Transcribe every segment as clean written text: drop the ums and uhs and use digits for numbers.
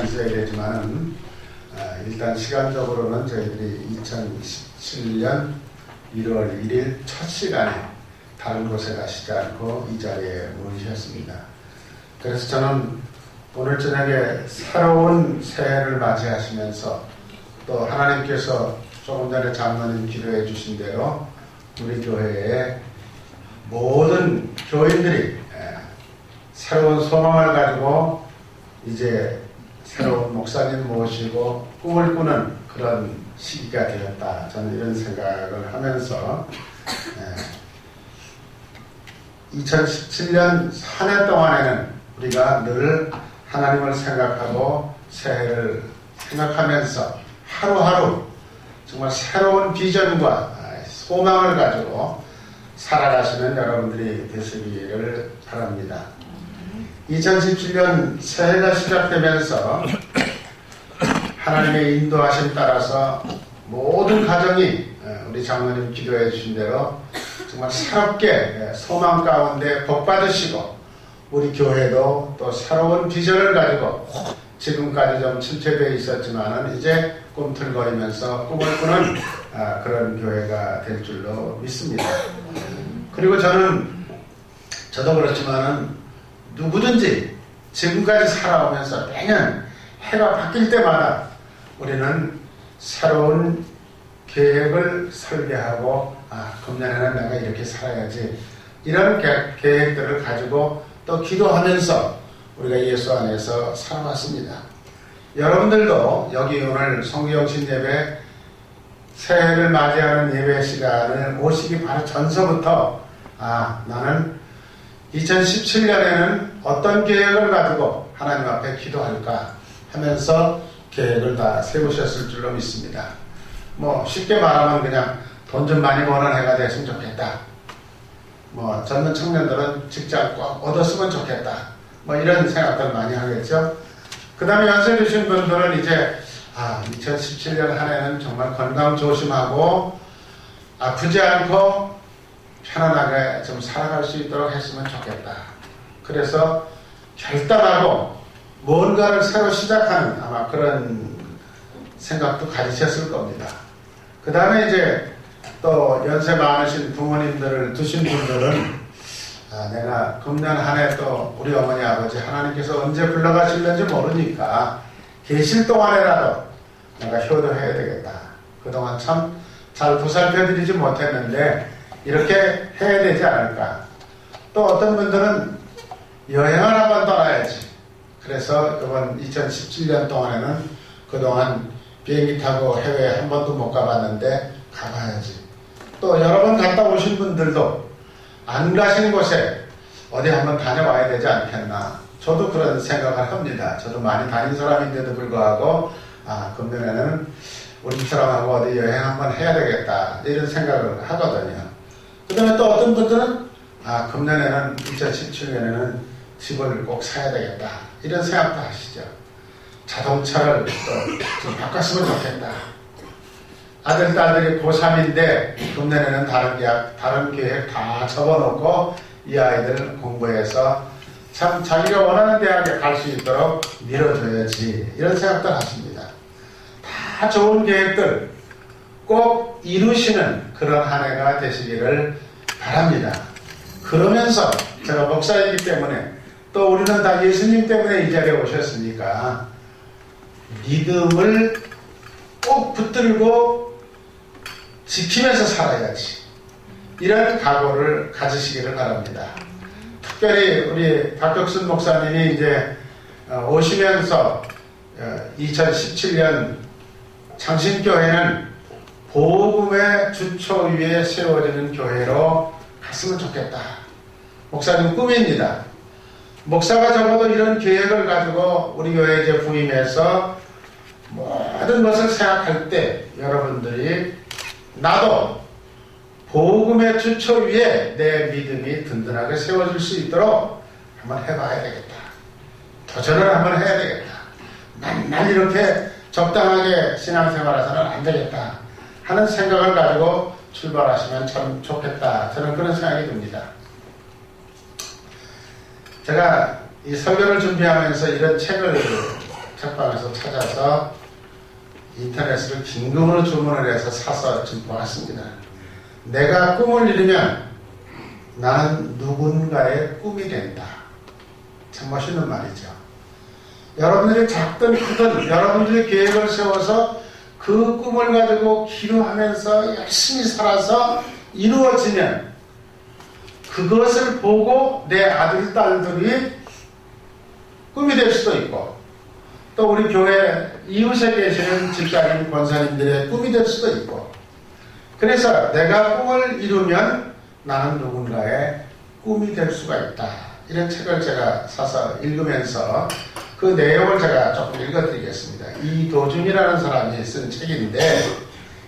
시간이 있어야 되지만 일단 시간적으로는 저희들이 2017년 1월 1일 첫 시간에 다른 곳에 가시지 않고 이 자리에 모이셨습니다. 그래서 저는 오늘 저녁에 새로운 새해를 맞이하시면서 또 하나님께서 조금 전에 장로님 기도해 주신 대로 우리 교회의 모든 교인들이 새로운 소망을 가지고 이제 새로운 목사님 모시고 꿈을 꾸는 그런 시기가 되었다. 저는 이런 생각을 하면서 2017년 한 해 동안에는 우리가 늘 하나님을 생각하고 새해를 생각하면서 하루하루 정말 새로운 비전과 소망을 가지고 살아가시는 여러분들이 되시기를 바랍니다. 2017년 새해가 시작되면서 하나님의 인도하심 따라서 모든 가정이 우리 장로님 기도해 주신 대로 정말 새롭게 소망 가운데 복 받으시고 우리 교회도 또 새로운 비전을 가지고 지금까지 좀 침체되어 있었지만은 이제 꿈틀거리면서 꿈을 꾸는 그런 교회가 될 줄로 믿습니다. 그리고 저도 그렇지만은 누구든지 지금까지 살아오면서 매년 해가 바뀔 때마다 우리는 새로운 계획을 설계하고 금년에는 내가 이렇게 살아야지 이런 계획들을 가지고 또 기도하면서 우리가 예수 안에서 살아왔습니다. 여러분들도 여기 오늘 성교영신 예배 새해를 맞이하는 예배 시간을 오시기 바로 전서부터 나는 2017년에는 어떤 계획을 가지고 하나님 앞에 기도할까 하면서 계획을 다 세우셨을 줄로 믿습니다. 뭐 쉽게 말하면 그냥 돈 좀 많이 버는 해가 됐으면 좋겠다. 뭐 젊은 청년들은 직장 꼭 얻었으면 좋겠다. 뭐 이런 생각들 많이 하겠죠. 그 다음에 연세 드신 분들은 이제 2017년 한 해는 정말 건강 조심하고 아프지 않고 편안하게 좀 살아갈 수 있도록 했으면 좋겠다. 그래서 결단하고 뭔가를 새로 시작하는 아마 그런 생각도 가지셨을 겁니다. 그 다음에 이제 또 연세 많으신 부모님들을 두신 분들은 내가 금년 한 해 또 우리 어머니 아버지 하나님께서 언제 불러가실는지 모르니까 계실 동안에라도 내가 효도해야 되겠다. 그동안 참 잘 보살펴드리지 못했는데 이렇게 해야 되지 않을까. 또 어떤 분들은 여행을 한번 떠나야지. 그래서 이번 2017년 동안에는 그동안 비행기 타고 해외에 한 번도 못 가봤는데 가봐야지. 또 여러 번 갔다 오신 분들도 안 가신 곳에 어디 한번 다녀와야 되지 않겠나. 저도 그런 생각을 합니다. 저도 많이 다닌 사람인데도 불구하고 금년에는 우리 사람하고 어디 여행 한번 해야 되겠다 이런 생각을 하거든요. 그 다음에 또 어떤 분들은 금년에는 2017년에는 집을 꼭 사야 되겠다 이런 생각도 하시죠. 자동차를 또 좀 바꿨으면 좋겠다. 아들, 딸들이 고3인데 금년에는 다른 계획 다 접어놓고 이 아이들 공부해서 참 자기가 원하는 대학에 갈 수 있도록 밀어줘야지 이런 생각들 하십니다. 다 좋은 계획들 꼭 이루시는 그런 한 해가 되시기를 바랍니다. 그러면서 제가 목사이기 때문에 또 우리는 다 예수님 때문에 이 자리에 오셨으니까 믿음을 꼭 붙들고 지키면서 살아야지 이런 각오를 가지시기를 바랍니다. 특별히 우리 박격순 목사님이 이제 오시면서 2017년 창신교회는 복음의 주초 위에 세워지는 교회로 갔으면 좋겠다. 목사님 꿈입니다. 목사가 적어도 이런 계획을 가지고 우리 교회에 이제 부임해서 모든 것을 생각할 때 여러분들이 나도 복음의 주초 위에 내 믿음이 든든하게 세워질 수 있도록 한번 해봐야 되겠다. 도전을 한번 해야 되겠다. 난 이렇게 적당하게 신앙생활해서는 안 되겠다 하는 생각을 가지고 출발하시면 참 좋겠다. 저는 그런 생각이 듭니다. 제가 이 설교를 준비하면서 이런 책을 책방에서 찾아서 인터넷으로 긴급으로 주문을 해서 사서 지금 보았습니다. 내가 꿈을 이루면 나는 누군가의 꿈이 된다. 참 멋있는 말이죠. 여러분들이 작든 크든 여러분들이 계획을 세워서 그 꿈을 가지고 기도하면서 열심히 살아서 이루어지면 그것을 보고 내 아들, 딸들이 꿈이 될 수도 있고 또 우리 교회 이웃에 계시는 집사님, 권사님들의 꿈이 될 수도 있고 그래서 내가 꿈을 이루면 나는 누군가의 꿈이 될 수가 있다. 이런 책을 제가 사서 읽으면서 그 내용을 제가 조금 읽어드리겠습니다. 이도준이라는 사람이 쓴 책인데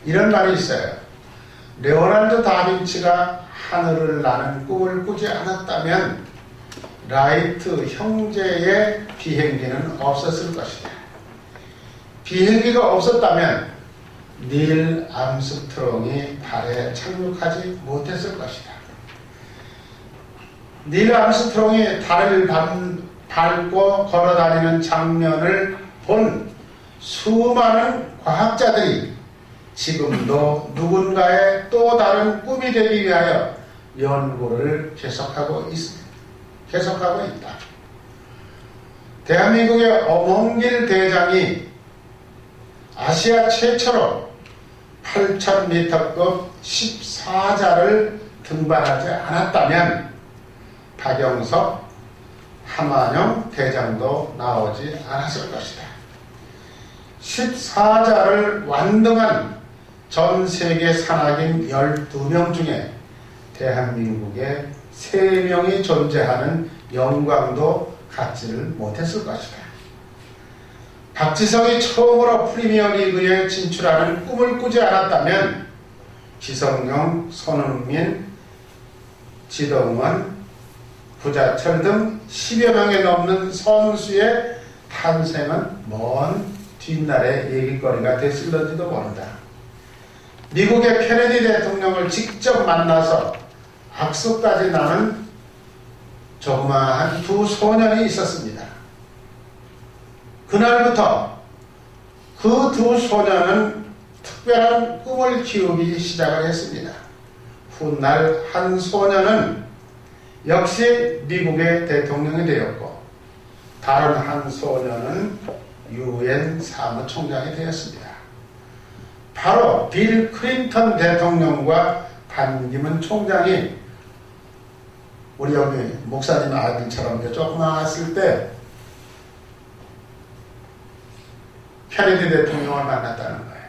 이런 말이 있어요. 레오나르도 다빈치가 하늘을 나는 꿈을 꾸지 않았다면 라이트 형제의 비행기는 없었을 것이다. 비행기가 없었다면 닐 암스트롱이 달에 착륙하지 못했을 것이다. 닐 암스트롱이 달을 밟고 걸어다니는 장면을 본 수많은 과학자들이 지금도 누군가의 또 다른 꿈이 되기 위하여 연구를 계속하고 있다. 대한민국의 엄홍길 대장이 아시아 최초로 8,000m급 14자를 등반하지 않았다면 박영석, 함한영 대장도 나오지 않았을 것이다. 14자를 완등한 전 세계 산악인 12명 중에 대한민국에 3명이 존재하는 영광도 갖지를 못했을 것이다. 박지성이 처음으로 프리미어리그에 진출하는 꿈을 꾸지 않았다면 기성용, 손흥민, 지동원, 구자철 등 10여 명에 넘는 선수의 탄생은 먼 뒷날의 얘기거리가 됐을런지도 모른다. 미국의 케네디 대통령을 직접 만나서 악수까지 나눈 조그마한 2 소년이 있었습니다. 그날부터 그 2 소년은 특별한 꿈을 키우기 시작을 했습니다. 훗날 한 소년은 역시 미국의 대통령이 되었고 다른 한 소년은 UN 사무총장이 되었습니다. 바로 빌 클린턴 대통령과 반기문 총장이 우리 여기 목사님 아들처럼 조그마했을 때 케네디 대통령을 만났다는 거예요.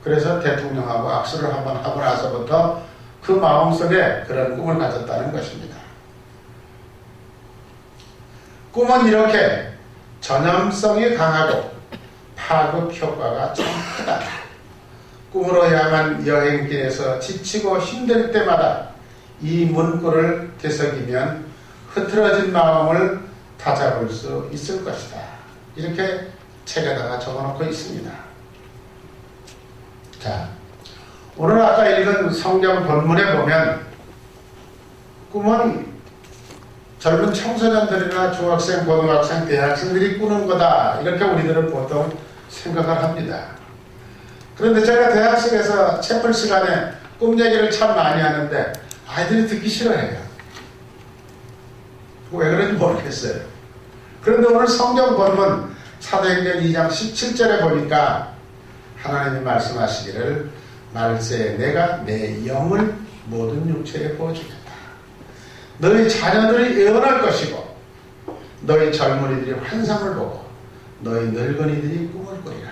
그래서 대통령하고 악수를 한번 하고 나서부터 그 마음속에 그런 꿈을 가졌다는 것입니다. 꿈은 이렇게 전염성이 강하고 파급 효과가 참 크다. 꿈으로 향한 여행길에서 지치고 힘들 때마다 이 문구를 되새기면 흐트러진 마음을 다잡을 수 있을 것이다. 이렇게 책에다가 적어놓고 있습니다. 자, 오늘 아까 읽은 성경 본문에 보면 꿈은 젊은 청소년들이나 중학생, 고등학생, 대학생들이 꾸는 거다. 이렇게 우리들은 보통 생각을 합니다. 그런데 제가 대학생에서 채플 시간에 꿈 얘기를 참 많이 하는데 아이들이 듣기 싫어해요. 왜 그런지 모르겠어요. 그런데 오늘 성경 본문 사도행전 2장 17절에 보니까 하나님이 말씀하시기를 말세에 내가 내 영을 모든 육체에 부어주겠다. 너희 자녀들이 예언할 것이고 너희 젊은이들이 환상을 보고 너희 늙은이들이 꿈을 꾸리라.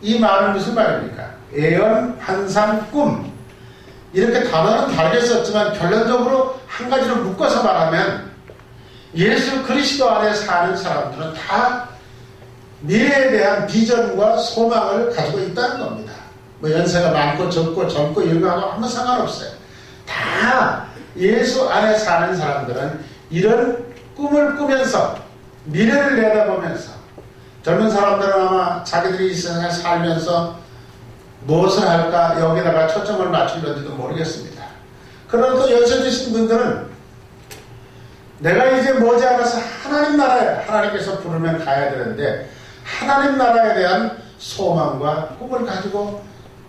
이 말은 무슨 말입니까? 예언, 환상, 꿈 이렇게 단어는 다르게 썼지만 결론적으로 한 가지로 묶어서 말하면 예수 그리스도 안에 사는 사람들은 다 미래에 대한 비전과 소망을 가지고 있다는 겁니다. 뭐 연세가 많고 적고 젊고 이런 거하고 아무 상관없어요. 다 예수 안에 사는 사람들은 이런 꿈을 꾸면서 미래를 내다보면서 젊은 사람들은 아마 자기들이 이 세상에 살면서 무엇을 할까 여기다가 초점을 맞출는지도 모르겠습니다. 그러나 또 연세 드신 분들은 내가 이제 머지않아서 하나님 나라에 하나님께서 부르면 가야 되는데 하나님 나라에 대한 소망과 꿈을 가지고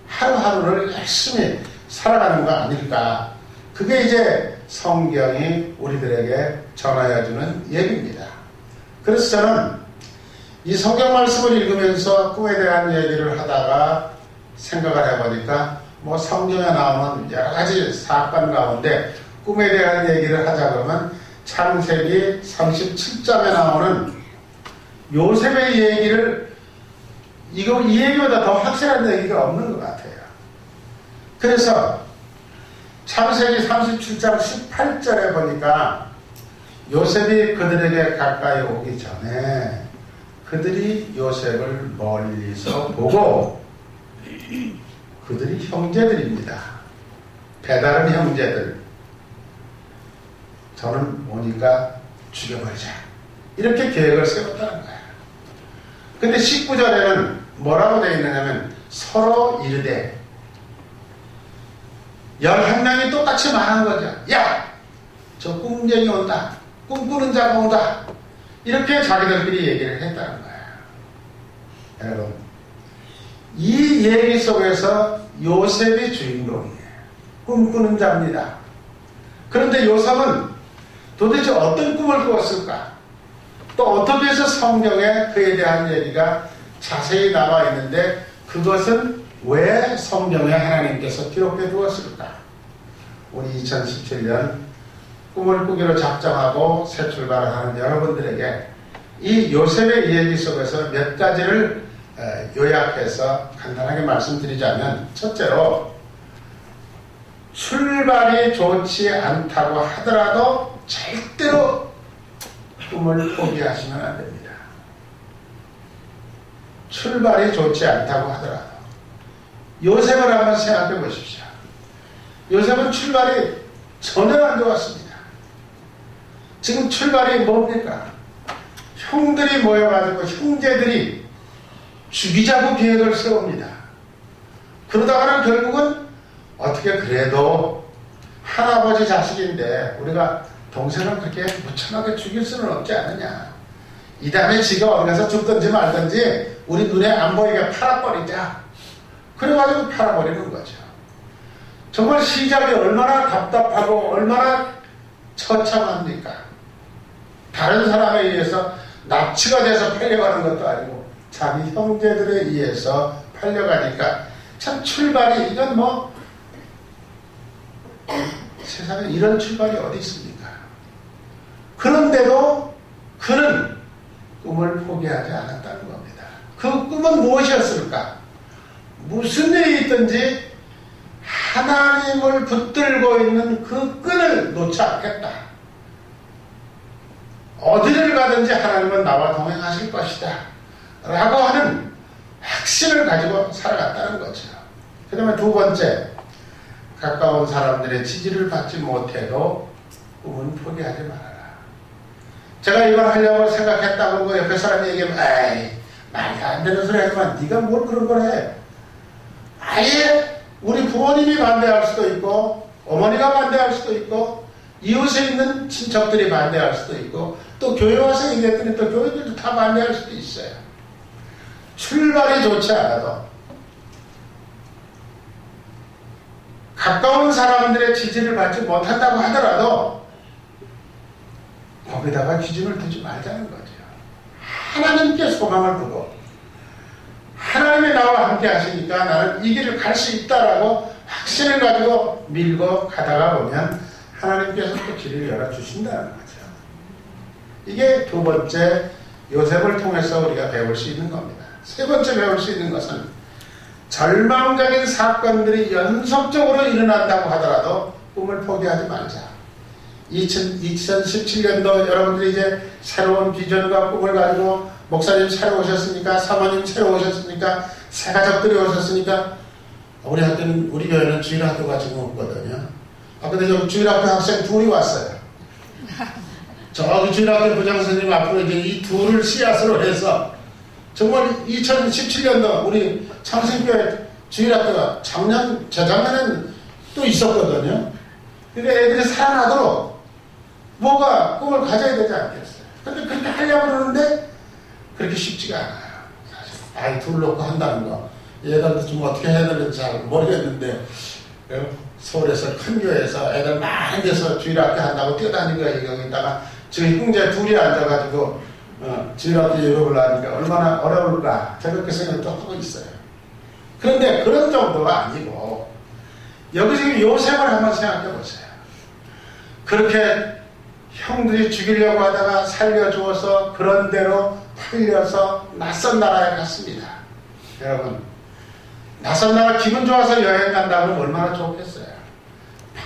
하루하루를 열심히 살아가는 거 아닐까. 그게 이제 성경이 우리들에게 전하여주는 얘기입니다. 그래서 저는 이 성경 말씀을 읽으면서 꿈에 대한 얘기를 하다가 생각을 해보니까 뭐 성경에 나오는 여러 가지 사건 가운데 꿈에 대한 얘기를 하자 그러면 창세기 37장에 나오는 요셉의 얘기를 이 얘기보다 더 확실한 얘기가 없는 것 같아요. 그래서 창세기 37장 18절에 보니까 요셉이 그들에게 가까이 오기 전에 그들이 요셉을 멀리서 보고 그들이 형제들입니다. 배다른 형제들. 저는 오니까 죽여버리자. 이렇게 계획을 세웠다는 거예요. 근데 19절에는 뭐라고 되어 있느냐면 서로 이르되 11명이 똑같이 말한 거죠. 야! 저 꿈쟁이 온다. 꿈꾸는 자가 온다. 이렇게 자기들끼리 얘기를 했다는 거예요. 여러분, 이 얘기 속에서 요셉이 주인공이에요. 꿈꾸는 자입니다. 그런데 요셉은 도대체 어떤 꿈을 꾸었을까? 또 어떻게 해서 성경에 그에 대한 얘기가 자세히 나와 있는데 그것은 왜 성경에 하나님께서 기록해 두었을까? 우리 2017년 꿈을 꾸기로 작정하고 새 출발을 하는 여러분들에게 이 요셉의 이야기 속에서 몇 가지를 요약해서 간단하게 말씀드리자면, 첫째로 출발이 좋지 않다고 하더라도 절대로 꿈을 포기하시면 안 됩니다. 출발이 좋지 않다고 하더라도. 요셉을 한번 생각해 보십시오. 요셉은 출발이 전혀 안 좋았습니다. 지금 출발이 뭡니까? 형들이 모여가지고 형제들이 죽이자고 계획을 세웁니다. 그러다가는 결국은 어떻게 그래도 할아버지 자식인데 우리가 동생을 그렇게 무참하게 죽일 수는 없지 않느냐. 이 다음에 지가 어디 가서 죽든지 말든지 우리 눈에 안 보이게 팔아버리자. 그래가지고 팔아버리는 거죠. 정말 시작이 얼마나 답답하고 얼마나 처참합니까? 다른 사람에 의해서 납치가 돼서 팔려가는 것도 아니고 자기 형제들에 의해서 팔려가니까 참 출발이, 이건 뭐 세상에 이런 출발이 어디 있습니까? 그런데도 그는 꿈을 포기하지 않았다는 겁니다. 그 꿈은 무엇이었을까? 무슨 일이 있든지 하나님을 붙들고 있는 그 끈을 놓지 않겠다. 어디를 가든지 하나님은 나와 동행하실 것이다 라고 하는 확신을 가지고 살아갔다는 거죠. 그 다음에 두 번째, 가까운 사람들의 지지를 받지 못해도 꿈은 포기하지 말아라. 제가 이걸 하려고 생각했다고 옆에 사람이 얘기하면 에이 말도 안 되는 소리 하지만 네가 뭘 그런 걸 해. 아예 우리 부모님이 반대할 수도 있고 어머니가 반대할 수도 있고 이웃에 있는 친척들이 반대할 수도 있고 또 교회 와서 얘기했더니 또 교회들도 다 반대할 수도 있어요. 출발이 좋지 않아도 가까운 사람들의 지지를 받지 못한다고 하더라도 거기다가 기준을 두지 말자는 거죠. 하나님께 소망을 두고 하나님이 나와 함께 하시니까 나는 이 길을 갈 수 있다라고 확신을 가지고 밀고 가다가 보면 하나님께서 또 길을 열어주신다는 거죠. 이게 두 번째 요셉을 통해서 우리가 배울 수 있는 겁니다. 세 번째 배울 수 있는 것은 절망적인 사건들이 연속적으로 일어난다고 하더라도 꿈을 포기하지 말자. 2017년도 여러분들이 이제 새로운 비전과 꿈을 가지고 목사님 새로 오셨으니까, 사모님 새로 오셨으니까, 새 가족들이 오셨으니까, 우리 학교는, 우리 교회는 주일학교가 지금 없거든요. 근데 저 주일학교 학생 둘이 왔어요. 저기 주일학교 부장선생님 앞으로 이제 이 둘을 씨앗으로 해서 정말 2017년도 우리 창생교회 주일학교가 재작년에는 또 있었거든요. 그러니까 애들이 살아나도록 뭐가 꿈을 가져야 되지 않겠어요. 근데 그렇게 하려고 그러는데 그렇게 쉽지가 않아요. 아이 둘 놓고 한다는 거. 얘들도 좀 어떻게 해야 되는지 잘 모르겠는데, 서울에서 큰 교회에서 애들 많은 데서 주일학교 한다고 뛰어다니는 거야. 여기다가 지금 형제 둘이 앉아가지고 주일학교 예배를 하니까 얼마나 어려울까. 저렇게 생각도 하고 있어요. 그런데 그런 정도가 아니고, 여기 지금 요셉을 한번 생각해 보세요. 그렇게 형들이 죽이려고 하다가 살려주어서 그런 대로 팔려서 낯선 나라에 갔습니다. 여러분, 낯선 나라 기분 좋아서 여행 간다면 얼마나 좋겠어요.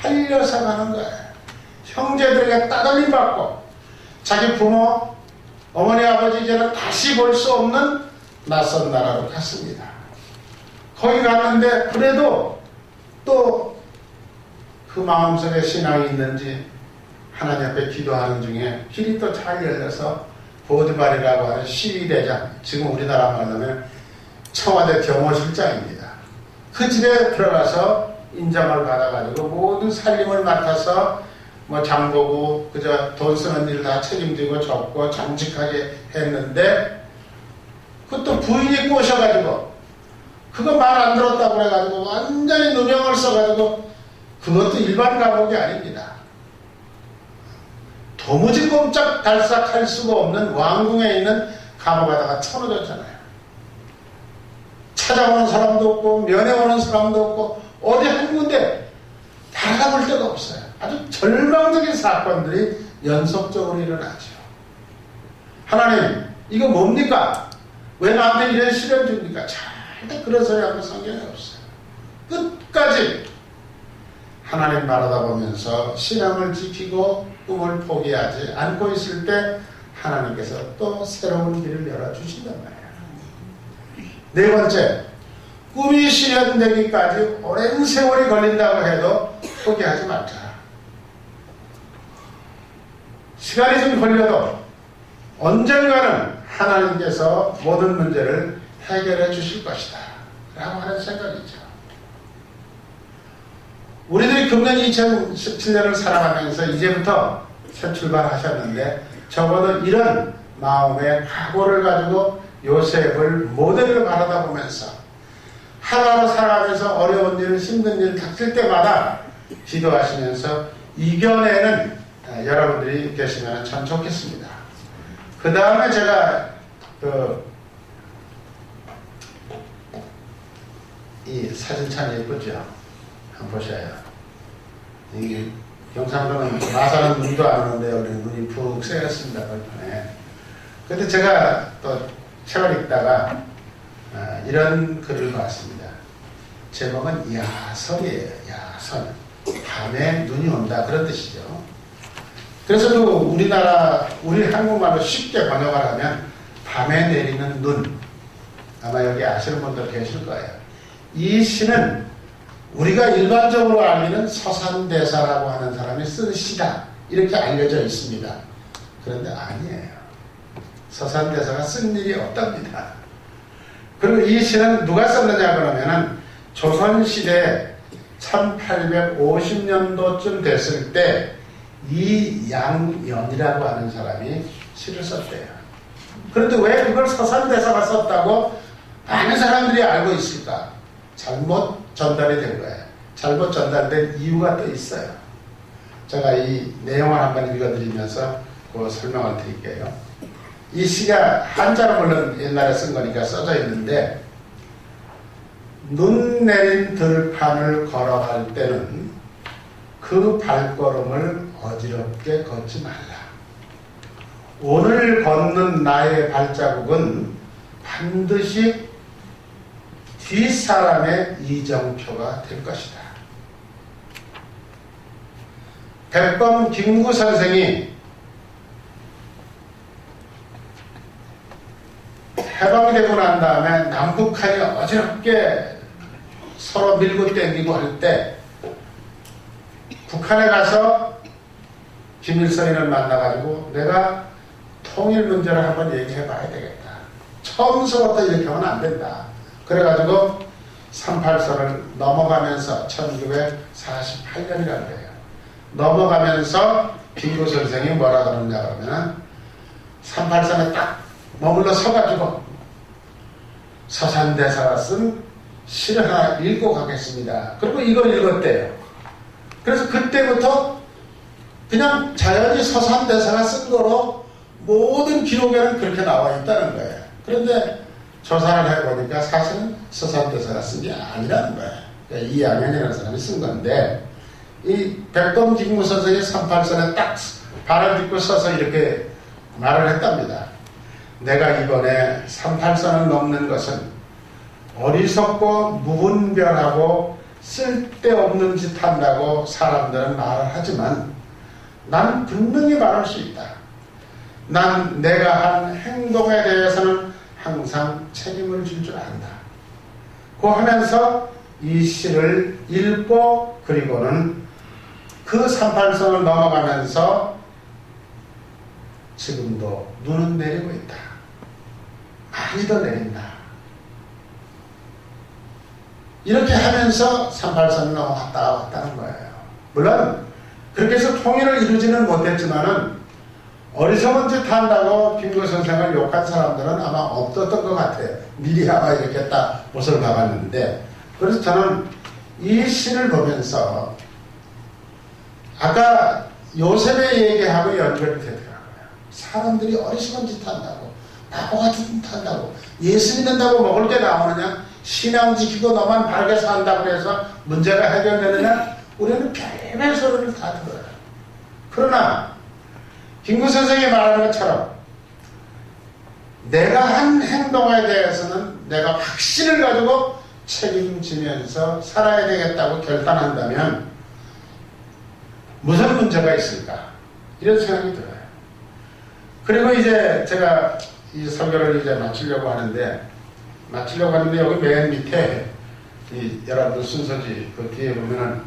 팔려서 가는 거예요. 형제들에게 따돌림 받고 자기 부모, 어머니, 아버지 이제는 다시 볼 수 없는 낯선 나라로 갔습니다. 거기 갔는데 그래도 또 그 마음속에 신앙이 있는지 하나님 앞에 기도하는 중에 길이 또 잘 열려서 보드발이라고 하는 시위대장, 지금 우리나라 말하면 청와대 경호실장입니다. 그 집에 들어가서 인정을 받아가지고 모든 살림을 맡아서 뭐 장보고 그저 돈 쓰는 일 다 책임지고 적고 정직하게 했는데, 그것도 부인이 꼬셔가지고 그거 말 안 들었다고 그래가지고 완전히 누명을 써가지고, 그것도 일반 감옥이 아닙니다. 도무지 꼼짝달싹할 수가 없는 왕궁에 있는 감옥에다가 쳐넣어졌잖아요. 찾아오는 사람도 없고 면회 오는 사람도 없고 어디 한 군데 달아볼 데가 없어요. 아주 절망적인 사건들이 연속적으로 일어나죠. 하나님, 이거 뭡니까? 왜 나한테 이런 시련 줍니까? 절대 그런 소리 하고 성경에 없어요. 끝까지 하나님 바라다 보면서 신앙을 지키고 꿈을 포기하지 않고 있을 때 하나님께서 또 새로운 길을 열어주신단 말이에요. 네 번째, 꿈이 실현되기까지 오랜 세월이 걸린다고 해도 포기하지 말자. 시간이 좀 걸려도 언젠가는 하나님께서 모든 문제를 해결해 주실 것이다 라고 하는 생각이죠. 우리들이 금년 2017년을 살아가면서 이제부터 새 출발하셨는데, 적어도 이런 마음의 각오를 가지고 요셉을 모델을 바라다 보면서 하루하루 살아가면서 어려운 일, 힘든 일 닥칠 때마다 기도하시면서 이겨내는 여러분들이 계시면 참 좋겠습니다. 그 다음에 제가 이 사진 참 예쁘죠? 한번 보셔요. 이 경상도는 마산은 눈도 안 오는데 우리 눈이 푹 새였습니다. 벌판에. 근데 제가 또 책을 읽다가 이런 글을 봤습니다. 제목은 야선이에요. 야선. 밤에 눈이 온다, 그런 뜻이죠. 그래서 또 우리 한국말로 쉽게 번역을 하면 밤에 내리는 눈. 아마 여기 아시는 분들 계실 거예요. 이 시는 우리가 일반적으로 알기는 서산대사라고 하는 사람이 쓴 시다, 이렇게 알려져 있습니다. 그런데 아니에요. 서산대사가 쓴 일이 없답니다. 그리고 이 시는 누가 썼느냐 그러면은 조선시대 1850년도쯤 됐을 때 이양연이라고 하는 사람이 시를 썼대요. 그런데 왜 그걸 서산대사가 썼다고 많은 사람들이 알고 있을까? 잘못 전달이 된 거예요. 잘못 전달된 이유가 또 있어요. 제가 이 내용을 한번 읽어드리면서 그 설명을 드릴게요. 이 시가 한자로 물론 옛날에 쓴 거니까 써져 있는데, 눈 내린 들판을 걸어갈 때는 그 발걸음을 어지럽게 걷지 말라. 오늘 걷는 나의 발자국은 반드시 뒷사람의 이정표가 될 것이다. 백범 김구 선생이 해방이 되고 난 다음에 남북한이 어지럽게 서로 밀고 땡기고 할 때 북한에 가서 김일성이를 만나가지고 내가 통일 문제를 한번 얘기해 봐야 되겠다. 처음서부터 이렇게 하면 안 된다. 그래가지고 38선을 넘어가면서 1948년이라는 거예요. 넘어가면서 김구 선생이 뭐라 그러느냐 그러면 38선에 딱 머물러 서가지고 서산대사가 쓴 시를 하나 읽고 가겠습니다. 그리고 이걸 읽었대요. 그래서 그때부터 그냥 자연히 서산대사가 쓴 거로 모든 기록에는 그렇게 나와 있다는 거예요. 그런데 조사를 해보니까 사실은 서산대사가 쓴 게 아니라는 거예요. 그러니까 이양현이라는 사람이 쓴 건데, 이 백범 김무선생의 38선에 딱 발을 딛고 서서 이렇게 말을 했답니다. 내가 이번에 38선을 넘는 것은 어리석고 무분별하고 쓸데없는 짓 한다고 사람들은 말을 하지만 난 분명히 말할 수 있다. 난 내가 한 행동에 대해서는 항상 책임을 질 줄 안다. 그 하면서 이 시를 읽고 그리고는 그 38선을 넘어가면서 지금도 눈은 내리고 있다. 많이 더 내린다. 이렇게 하면서 38선을 넘어갔다 왔다는 거예요. 물론 그렇게 해서 통일을 이루지는 못했지만은 어리석은 짓 한다고 김구 선생을 욕한 사람들은 아마 없었던 것 같아요. 미리 아마 이렇게 딱 못을 박았는데, 그래서 저는 이 시를 보면서 아까 요셉의 얘기하고 연결이 되더라고요. 사람들이 어리석은 짓 한다고, 바보 같은 짓 한다고, 예수 믿는다고 먹을 게 나오느냐, 신앙 지키고 너만 바르게 산다고 해서 문제가 해결되느냐, 우리는 별별 소리를 다 들어요. 그러나 김구 선생이 말하는 것처럼 내가 한 행동에 대해서는 내가 확신을 가지고 책임지면서 살아야 되겠다고 결단한다면 무슨 문제가 있을까? 이런 생각이 들어요. 그리고 이제 제가 이 설교를 이제 마치려고 하는데 여기 맨 밑에 이 여러분들 순서지 그 뒤에 보면은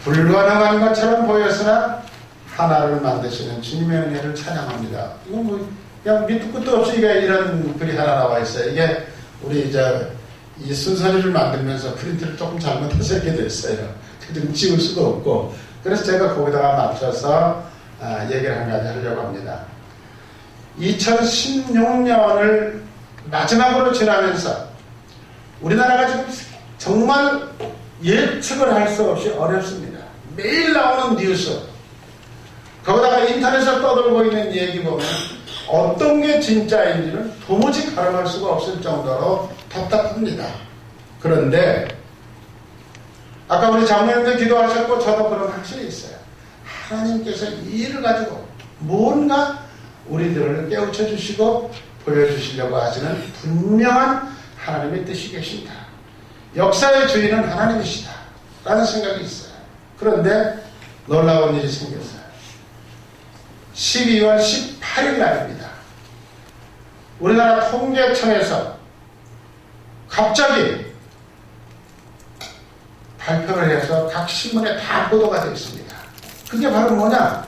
불가능한 것처럼 보였으나 하나를 만드시는 주님의 은혜를 찬양합니다. 이건 뭐 그냥 밑도 끝도 없이 이런 글이 하나 나와 있어요. 이게 우리 이제 이 순서지를 만들면서 프린트를 조금 잘못해서 이렇게 됐어요. 지금 지울 수도 없고, 그래서 제가 거기다가 맞춰서 얘기를 한 가지 하려고 합니다. 2016년을 마지막으로 지나면서 우리나라가 지금 정말 예측을 할 수 없이 어렵습니다. 매일 나오는 뉴스, 거기다가 인터넷에 떠돌고 있는 얘기 보면 어떤 게 진짜인지는 도무지 가늠할 수가 없을 정도로 답답합니다. 그런데 아까 우리 장로님들 기도하셨고 저도 그런 확신이 있어요. 하나님께서 이 일을 가지고 뭔가 우리들을 깨우쳐 주시고 보여주시려고 하시는 분명한 하나님의 뜻이 계십니다. 역사의 주인은 하나님이시다 라는 생각이 있어요. 그런데 놀라운 일이 생겼어요. 12월 18일 날입니다. 우리나라 통계청에서 갑자기 발표를 해서 각 신문에 다 보도가 되어 있습니다. 그게 바로 뭐냐?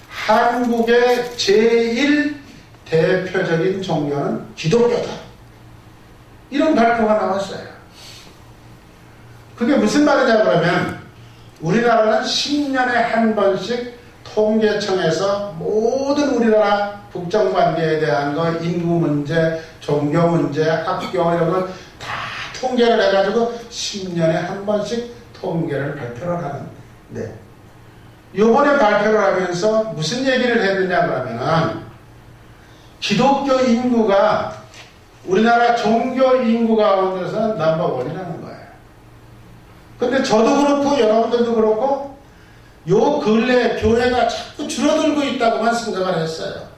한국의 제1 대표적인 종교는 기독교다. 이런 발표가 나왔어요. 그게 무슨 말이냐 그러면 우리나라는 10년에 한 번씩 통계청에서 모든 우리나라 국정관계에 대한 거, 인구 문제, 종교 문제, 학교 이런 걸 다 통계를 해가지고 10년에 한 번씩 통계를 발표를 하는데, 요번에 발표를 하면서 무슨 얘기를 했느냐 그러면 기독교 인구가 우리나라 종교 인구 가운데서 넘버원이라는 거예요. 근데 저도 그렇고 여러분들도 그렇고 요 근래 교회가 자꾸 줄어들고 있다고만 생각을 했어요.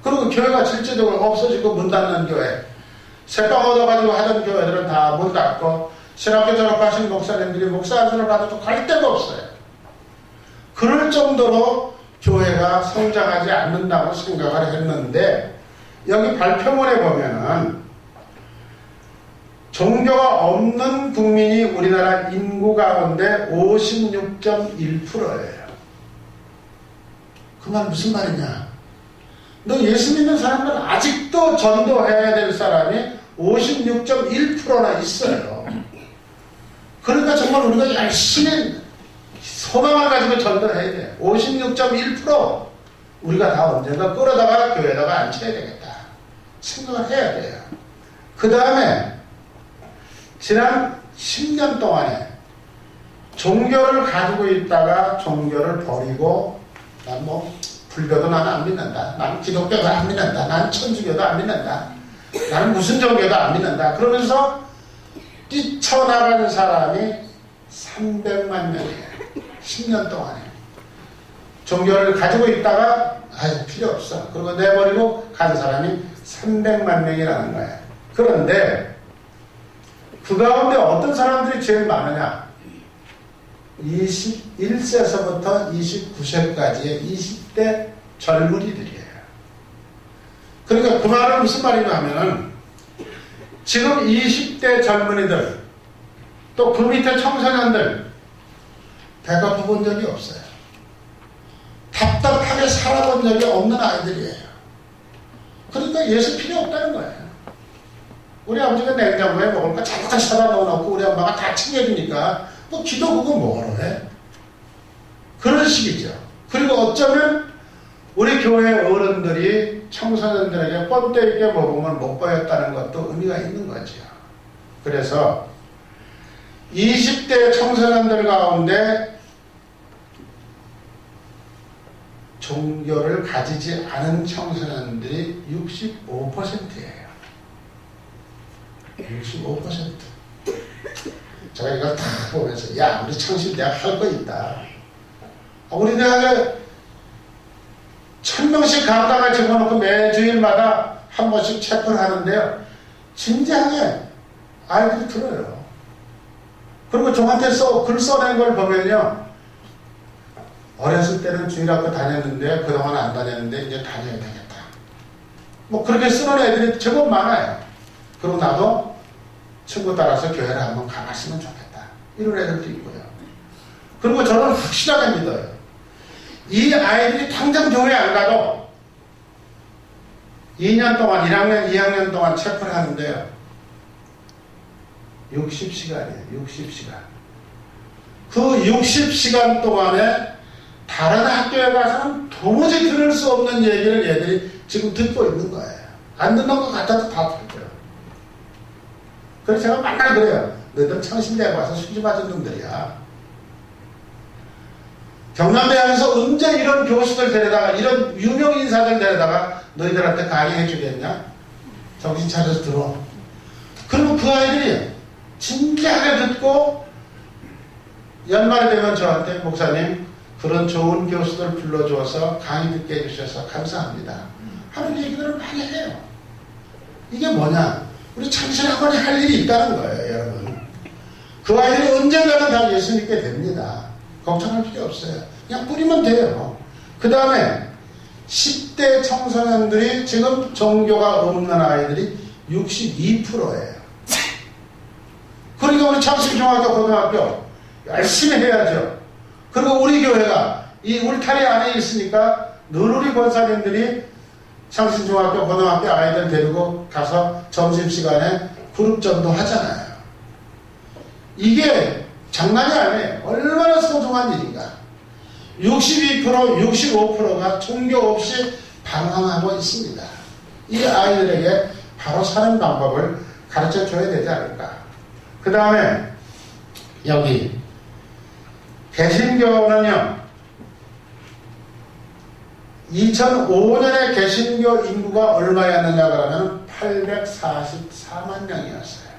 그리고 교회가 실제적으로 없어지고 문 닫는 교회, 새빵 얻어가지고 하던 교회들은 다 문 닫고 신학교 졸업하신 목사님들이 목사한테를 받아도 갈 데가 없어요. 그럴 정도로 교회가 성장하지 않는다고 생각을 했는데, 여기 발표문에 보면은 종교가 없는 국민이 우리나라 인구 가운데 56.1%예요. 그 말 무슨 말이냐? 너 예수 믿는 사람은 아직도 전도해야 될 사람이 56.1%나 있어요. 그러니까 정말 우리가 열심히 소망을 가지고 전도해야 돼. 56.1% 우리가 다 언젠가 끌어다가 교회에다가 앉혀야 되겠다 생각을 해야 돼요. 그 다음에 지난 10년 동안에 종교를 가지고 있다가 종교를 버리고 난 뭐 불교도 나는 안 믿는다. 나는 기독교도 안 믿는다. 나는 천주교도 안 믿는다. 나는 무슨 종교도 안 믿는다. 그러면서 뛰쳐나간 사람이 300만 명이에요. 10년 동안에. 종교를 가지고 있다가 필요 없어. 그리고 내버리고 간 사람이 300만 명이라는 거예요. 그런데 그 가운데 어떤 사람들이 제일 많으냐? 21세서부터 29세까지의 20대 젊은이들이에요. 그러니까 그 말은 무슨 말이냐면은 지금 20대 젊은이들 또 그 밑에 청소년들 배가 고픈 적이 없어요. 답답하게 살아본 적이 없는 아이들이에요. 그러니까 예수 필요 없다는 거예요. 우리 아버지가 냉장고에 먹을 거 잠깐 사다 넣어놓고 우리 엄마가 다 챙겨주니까 뭐 기도 그거 뭐하러 해? 그런 식이죠. 그리고 어쩌면 우리 교회 어른들이 청소년들에게 뻔때 있게 먹음을 못 보였다는 것도 의미가 있는 거죠. 그래서 20대 청소년들 가운데 종교를 가지지 않은 청소년들이 65%예요. 65%. 제가 이걸 다 보면서 야 우리 창신대학 할 거 있다. 우리 대학에 1000명씩 강당을 집어넣고 매 주일마다 한 번씩 체크를 하는데요. 진지하게 아이들이 들어요. 그리고 저한테 글 써낸 걸 보면요. 어렸을 때는 주일학교 다녔는데 그동안 안 다녔는데 이제 다녀야 되겠다. 뭐 그렇게 쓰는 애들이 제법 많아요. 그리고 나도 친구 따라서 교회를 한번 가봤으면 좋겠다. 이런 애들도 있고요. 그리고 저는 확실하게 믿어요. 이 아이들이 당장 교회 안 가도 2년 동안 1학년 2학년 동안 체크를 하는데요. 60시간이에요. 60시간. 그 60시간 동안에 다른 학교에 가서는 도무지 들을 수 없는 얘기를 얘들이 지금 듣고 있는 거예요. 안 듣는 것 같아도 다 듣고요. 그래서 제가 맨날 그래요. 너희들 창신대에 와서 수지 맞은 놈들이야. 경남대학에서 언제 이런 교수들 데려다가 이런 유명 인사들 데려다가 너희들한테 강의해 주겠냐? 정신 차려서 들어. 그리고 그 아이들이 진지하게 듣고 연말이 되면 저한테 목사님 그런 좋은 교수들 불러주어서 강의 듣게 해주셔서 감사합니다 하는 얘기들을 많이 해요. 이게 뭐냐? 우리 창신학원이 할 일이 있다는 거예요. 여러분. 그 아이들이 언젠가는 다 예수 믿게 됩니다. 걱정할 필요 없어요. 그냥 뿌리면 돼요. 그 다음에 10대 청소년들이 지금 종교가 없는 아이들이 62%예요. 그러니까 우리 창신중학교 고등학교 열심히 해야죠. 그리고 우리 교회가 이 울타리 안에 있으니까 늘 우리 권사님들이 창신중학교 고등학교 아이들 데리고 가서 점심시간에 그룹전도 하잖아요. 이게 장난이 아니에요. 얼마나 소중한 일인가. 62%, 65%가 종교 없이 방황하고 있습니다. 이 아이들에게 바로 사는 방법을 가르쳐 줘야 되지 않을까. 그 다음에 여기 개신교는요 2005년에 개신교 인구가 얼마였느냐 그러면 844만 명이었어요.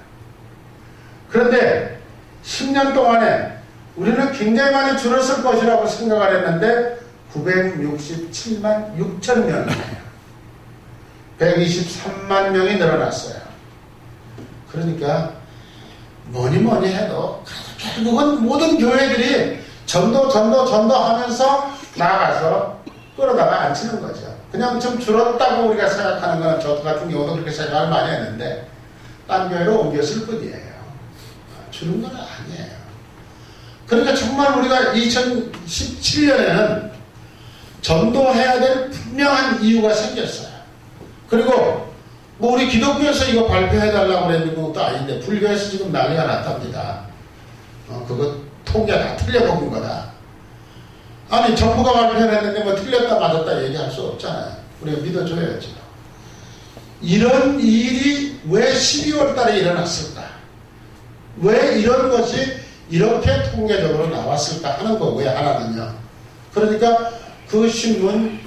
그런데 10년 동안에 우리는 굉장히 많이 줄었을 것이라고 생각을 했는데 967만 6천 명이에요. 123만 명이 늘어났어요. 그러니까 뭐니 해도 결국은 모든 교회들이 전도 하면서 나아가서 끌어다가 앉히는 거죠. 그냥 좀 줄었다고 우리가 생각하는 건 저 같은 경우도 그렇게 생각을 많이 했는데 딴 교회로 옮겼을 뿐이에요. 주는 건 아니에요. 그러니까 정말 우리가 2017년에는 전도해야 될 분명한 이유가 생겼어요. 그리고 뭐 우리 기독교에서 이거 발표해달라고 그랬는 것도 아닌데 불교에서 지금 난리가 났답니다. 그거 통계 다 틀려먹은 거다. 아니 정부가 발표했는데 뭐 틀렸다 맞았다 얘기할 수 없잖아요. 우리가 믿어줘야죠. 이런 일이 왜 12월 달에 일어났을까? 왜 이런 것이 이렇게 통계적으로 나왔을까 하는 거고요, 하나는요. 그러니까 그 신문,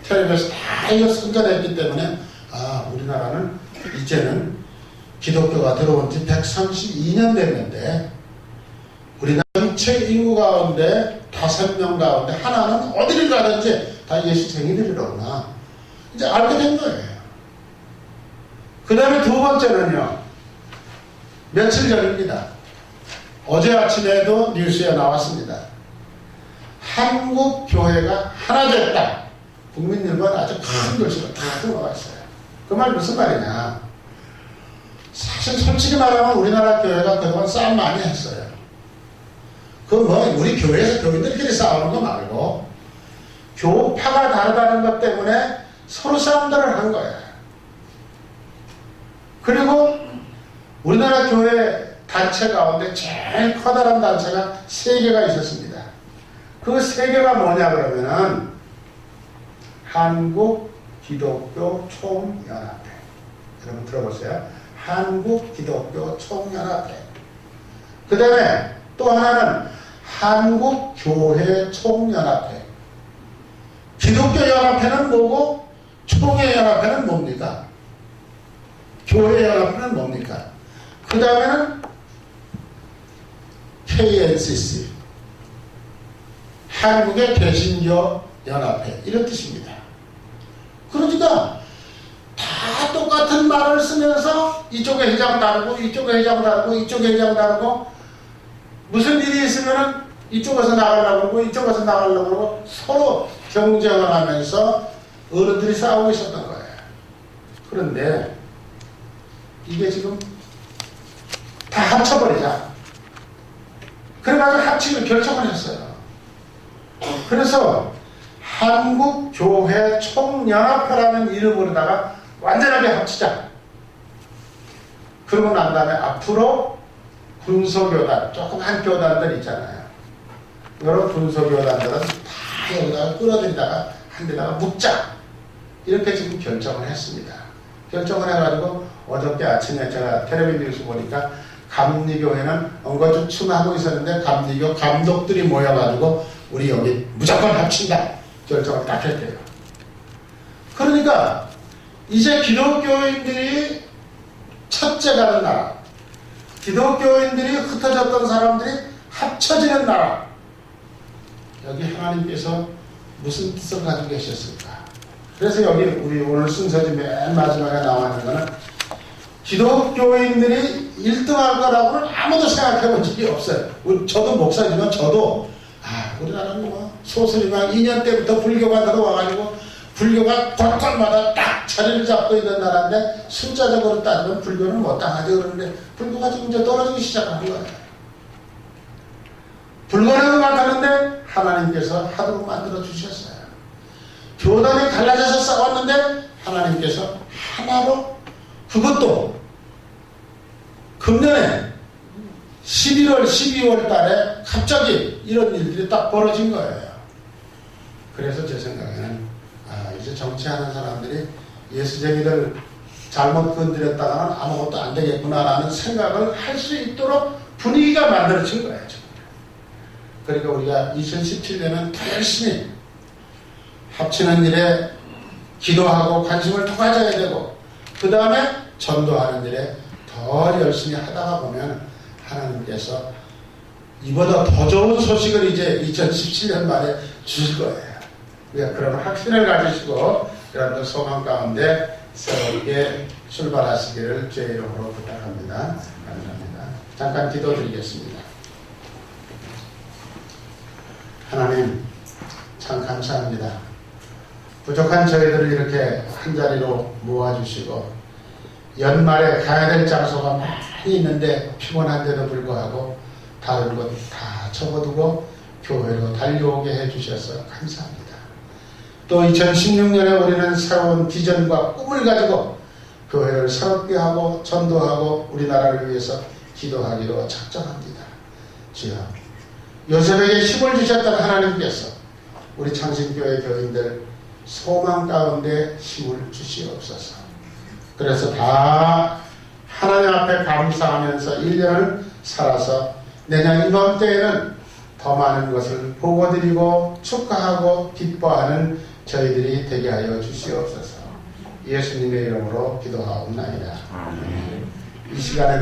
텔레비에서 다 이거 선전했기 때문에, 아, 우리나라는 이제는 기독교가 들어온 지 132년 됐는데, 우리나라 전체 인구 가운데 5명 가운데 하나는 어디를 가든지 다 예수 생이들이로구나. 이제 알게 된 거예요. 그 다음에 두 번째는요, 며칠 전입니다. 어제 아침에도 뉴스에 나왔습니다. 한국 교회가 하나 됐다. 국민일보는 아주 큰 글씨로 다 들어가 있어요. 그 말 무슨 말이냐? 사실 솔직히 말하면 우리나라 교회가 그동안 싸움 많이 했어요. 그 뭐 우리 교회에서 교인들끼리 싸우는 거 말고 교파가 다르다는 것 때문에 서로 싸움들을 한 거예요. 그리고 우리나라 교회 단체 가운데 제일 커다란 단체가 3개가 있었습니다. 그 3개가 뭐냐 그러면은 한국 기독교 총연합회. 여러분 들어보세요. 한국 기독교 총연합회. 그 다음에 또 하나는 한국 교회 총연합회. 기독교 연합회는 뭐고 총회 연합회는 뭡니까? 교회 연합회는 뭡니까? 그 다음에는 KNCC, 한국의 개신교 연합회, 이런 뜻입니다. 그러니까 다 똑같은 말을 쓰면서 이쪽에 회장 다르고 이쪽에 회장 다르고 이쪽에 회장 다르고 무슨 일이 있으면은 이쪽에서 나가려고 그러고 이쪽에서 나가려고 그러고 서로 경쟁을 하면서 어른들이 싸우고 있었던 거예요. 그런데 이게 지금 다 합쳐버리자. 그래가지고 합치기를 결정을 했어요. 그래서 한국교회 총연합회라는 이름으로다가 완전하게 합치자. 그러고 난 다음에 앞으로 군소교단, 조그만 교단들 있잖아요. 여러 군소교단들은 다 여기다가 끌어들이다가 한 데다가 묶자. 이렇게 지금 결정을 했습니다. 결정을 해가지고 어저께 아침에 제가 텔레비전 뉴스 보니까 감리교회는 엉거주춤 하고 있었는데 감리교 감독들이 모여가지고 우리 여기 무조건 합친다. 결정을 딱 했대요. 그러니까 이제 기독교인들이 첫째 가는 나라, 기독교인들이 흩어졌던 사람들이 합쳐지는 나라. 여기 하나님께서 무슨 뜻을 가지고 계셨을까? 그래서 여기 우리 오늘 순서지 맨 마지막에 나와 있는 거는 기독교인들이 1등할 거라고는 아무도 생각해 본 적이 없어요. 저도 목사지만 저도 우리나라는 뭐 소설이만 2년 때부터 불교가 들어와가지고 불교가 곳곳마다 딱 자리를 잡고 있는 나라인데 숫자적으로 따지면 불교는 못당하지 그러는데 불교가 지금 이제 떨어지기 시작한 거예요. 불가능한 것 같았는데 하나님께서 하도록 만들어 주셨어요. 교단이 갈라져서 싸웠는데 하나님께서 하나로, 그것도 금년에 11월, 12월 달에 갑자기 이런 일들이 딱 벌어진 거예요. 그래서 제 생각에는 이제 정치하는 사람들이 예수쟁이들 잘못 건드렸다가는 아무것도 안 되겠구나라는 생각을 할 수 있도록 분위기가 만들어진 거예요. 지금. 그러니까 우리가 2017년은 더 열심히 합치는 일에 기도하고 관심을 더 가져야 되고 그 다음에 전도하는 일에 더 열심히 하다가 보면 하나님께서 이보다 더 좋은 소식을 이제 2017년 말에 주실 거예요. 우리가 그런 확신을 가지시고 여러분들 소망 가운데 새롭게 출발하시기를 주의 이름으로 부탁합니다. 감사합니다. 잠깐 기도드리겠습니다. 하나님 참 감사합니다. 부족한 저희들을 이렇게 한자리로 모아주시고 연말에 가야 될 장소가 많이 있는데 피곤한데도 불구하고 다른 것 다 접어두고 교회로 달려오게 해주셔서 감사합니다. 또 2016년에 우리는 새로운 비전과 꿈을 가지고 교회를 새롭게 하고 전도하고 우리나라를 위해서 기도하기로 작정합니다. 주여, 요셉에게 힘을 주셨던 하나님께서 우리 창신교회 교인들 소망 가운데 힘을 주시옵소서. 그래서 다 하나님 앞에 감사하면서 1년을 살아서 내년 이맘때에는 더 많은 것을 보고드리고 축하하고 기뻐하는 저희들이 되게 하여 주시옵소서. 예수님의 이름으로 기도하옵나이다. 이 시간에